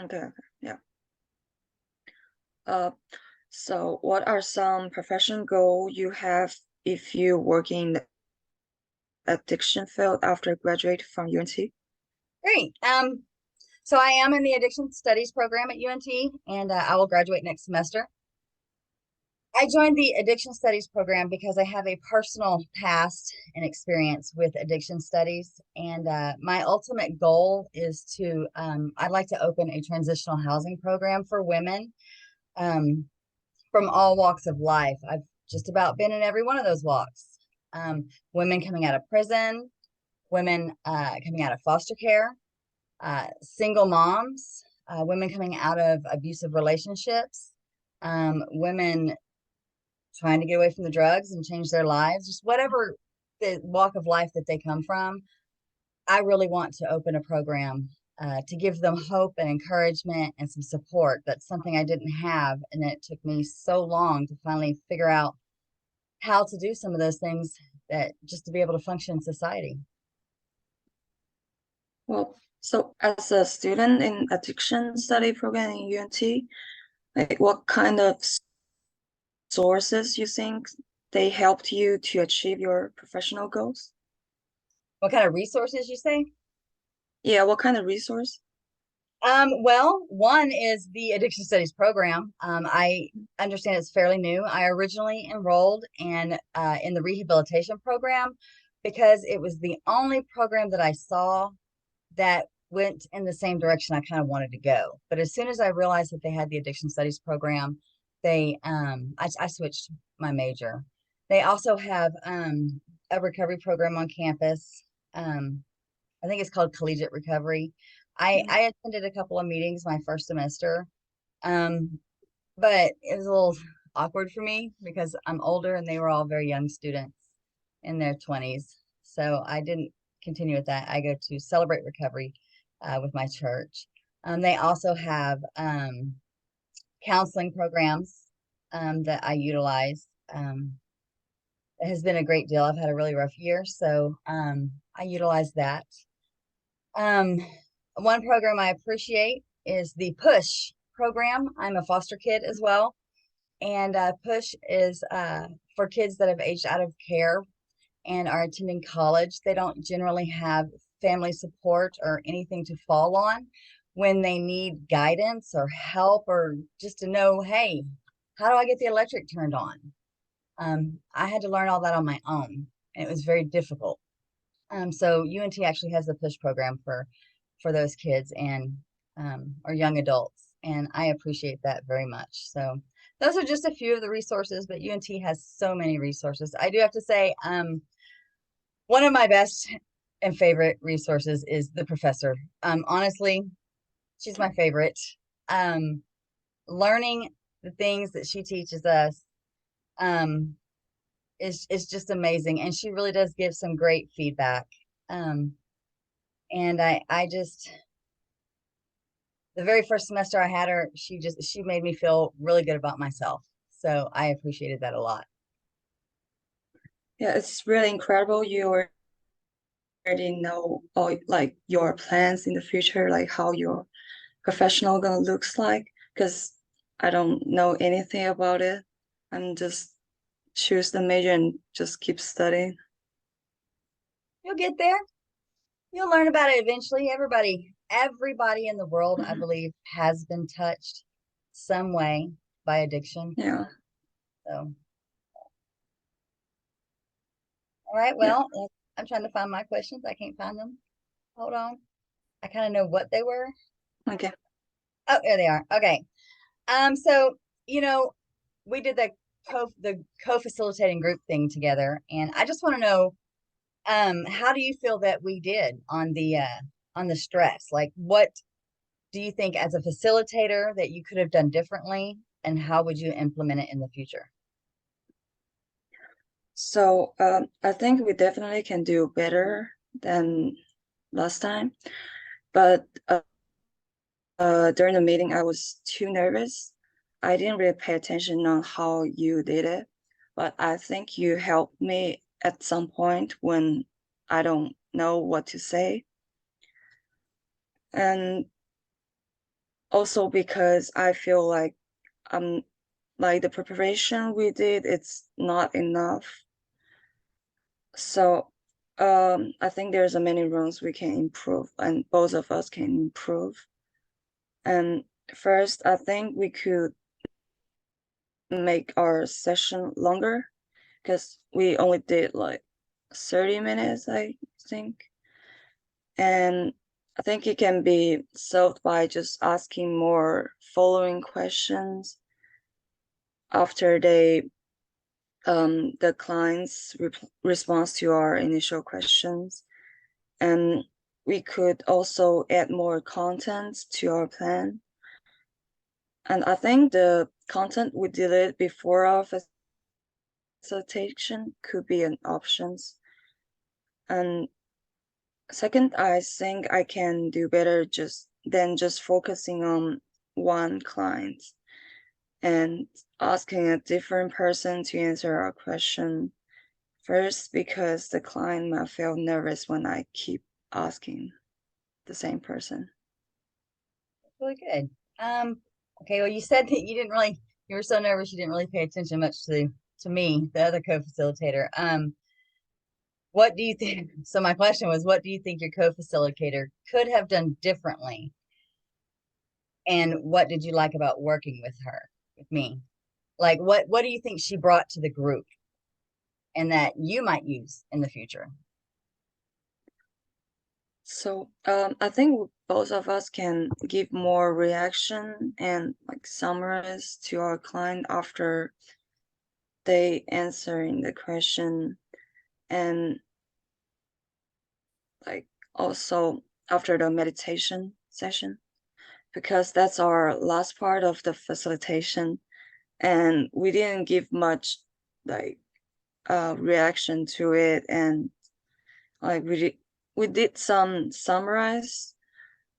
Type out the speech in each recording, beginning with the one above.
Okay, okay, yeah. Uh, so what are some professional goals you have if you work in the addiction field after graduate from UNT? Great. So I am in the addiction studies program at UNT, and I will graduate next semester. I joined the addiction studies program because I have a personal past and experience with addiction studies. And my ultimate goal is I'd like to open a transitional housing program for women um, from all walks of life. I've just about been in every one of those walks. Women coming out of prison, women coming out of foster care, single moms, women coming out of abusive relationships, women trying to get away from the drugs and change their lives, just whatever the walk of life that they come from. I really want to open a program to give them hope and encouragement and some support. That's something I didn't have. And it took me so long to finally figure out how to do some of those things that just to be able to function in society. Well, so as a student in addiction study program in UNT, like what kind of sources you think they helped you to achieve your professional goals? What kind of resources you say? Yeah, what kind of resource? Well, one is the addiction studies program. I understand it's fairly new. I originally enrolled in the rehabilitation program because it was the only program that I saw that went in the same direction I kind of wanted to go. But as soon as I realized that they had the addiction studies program, I switched my major. They also have a recovery program on campus. I think it's called collegiate recovery. Yeah. I attended a couple of meetings my first semester, um, but it was a little awkward for me because I'm older and they were all very young students in their 20s. So I didn't continue with that. I go to Celebrate Recovery with my church. They also have counseling programs that I utilize. It has been a great deal. I've had a really rough year, so I utilize that. Um, One program I appreciate is the Push program. I'm a foster kid as well. And Push is for kids that have aged out of care and are attending college. They don't generally have family support or anything to fall on when they need guidance or help or just to know, hey, how do I get the electric turned on? I had to learn all that on my own, and it was very difficult. So UNT actually has the Push program for those kids and or young adults, and I appreciate that very much. So those are just a few of the resources, but UNT has so many resources. I do have to say, one of my best and favorite resources is the professor. Honestly, she's my favorite. Um, Learning the things that she teaches us um, is just amazing, and she really does give some great feedback. Um, and I just the very first semester I had her, she made me feel really good about myself. So I appreciated that a lot. Yeah, it's really incredible. You already know all like your plans in the future, like how your professional gonna looks like. Because I don't know anything about it. I'm just choose the major and just keep studying. You'll get there. You'll learn about it eventually. Everybody in the world, I Mhm. believe, has been touched some way by addiction. Yeah, So, all right. yeah. Well, I'm trying to find my questions. I can't find them. Hold on. I kind of know what they were. Okay. Oh, there they are. Okay. So you know, we did the co-facilitating group thing together, and I just want to know, how do you feel that we did on the stress? Like, what do you think as a facilitator that you could have done differently, and how would you implement it in the future? So I think we definitely can do better than last time. But during the meeting, I was too nervous. I didn't really pay attention on how you did it, but I think you helped me at some point when I don't know what to say. And also because I feel um like the preparation we did, it's not enough. So I think there's a many rooms we can improve and both of us can improve. And first, I think we could make our session longer because we only did like 30 minutes, I think. And I think it can be solved by just asking more following questions after the client's response to our initial questions. And we could also add more content to our plan. And I think the content we did before our facilitation could be an options. And second, I think I can do better just focusing on one client and asking a different person to answer our question first because the client might feel nervous when I keep asking the same person. Really good. Okay, well, you said that you were so nervous you didn't really pay attention much to me, the other co-facilitator. What do you think? So my question was, what do you think your co-facilitator could have done differently? And what did you like about working with her, with me? Like what do you think she brought to the group and that you might use in the future? So I think both of us can give more reaction and like summaries to our client after they answering the question and like also after the meditation session because that's our last part of the facilitation and we didn't give much like reaction to it and like we did some summarize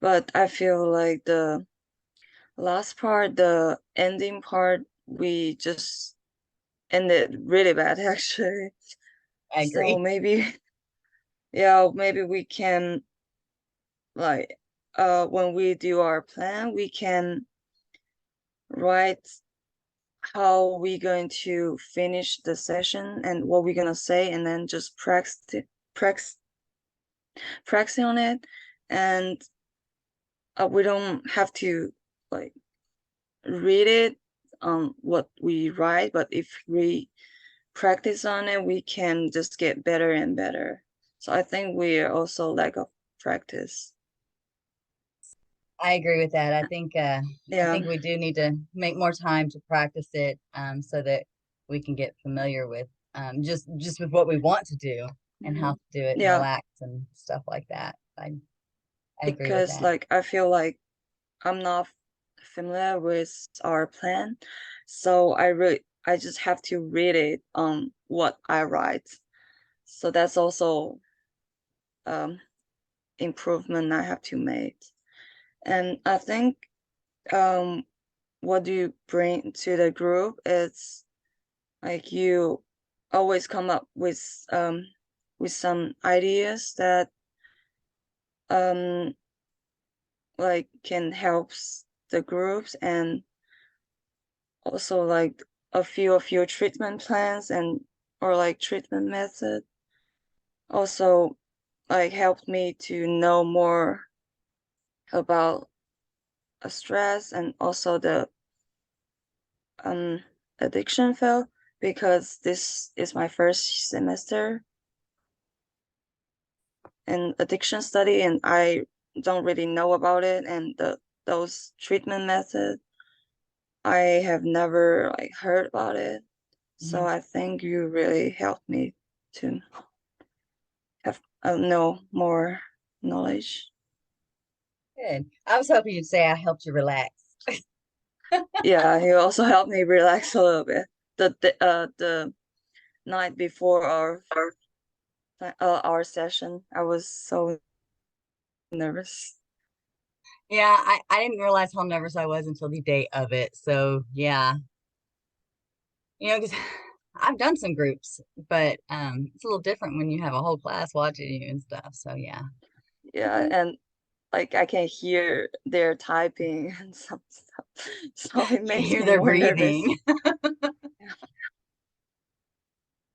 but I feel like the last part, the ending part, we just ended really bad actually. I So agree. maybe, yeah, maybe we can like when we do our plan, we can write how we going to finish the session and what we're gonna say and then just practice practicing on it and we don't have to like read it what we write, but if we practice on it, we can just get better and better. So I think we are also lack of practice. I agree with that. I Yeah. think we do need to make more time to practice it so that we can get familiar with just with what we want to do and how Mhm. to do it and Yeah, relax and stuff like that. I agree with because that. like I feel like I'm not familiar with our plan. So I just have to read it on what I write. So that's also um improvement I have to make. And I think um what do you bring to the group is like you always come up with some ideas that um like can help the groups and also like a few of your treatment plans and or like treatment method also like helped me to know more about stress and also the um addiction field because this is my first semester in addiction study and I don't really know about it and those treatment methods I have never like heard about it. So Mhm. I think you really helped me to have know more knowledge. Good. I was hoping you'd say I helped you relax. Yeah, you also helped me relax a little bit. The night before our session, I was so nervous. Yeah, I didn't realize how nervous I was until the day of it. So yeah, because I've done some groups, but it's a little different when you have a whole class watching you and stuff. So yeah. Yeah, Okay. and like I can hear their typing and some stuff. So it You can makes hear me their more nervous. breathing.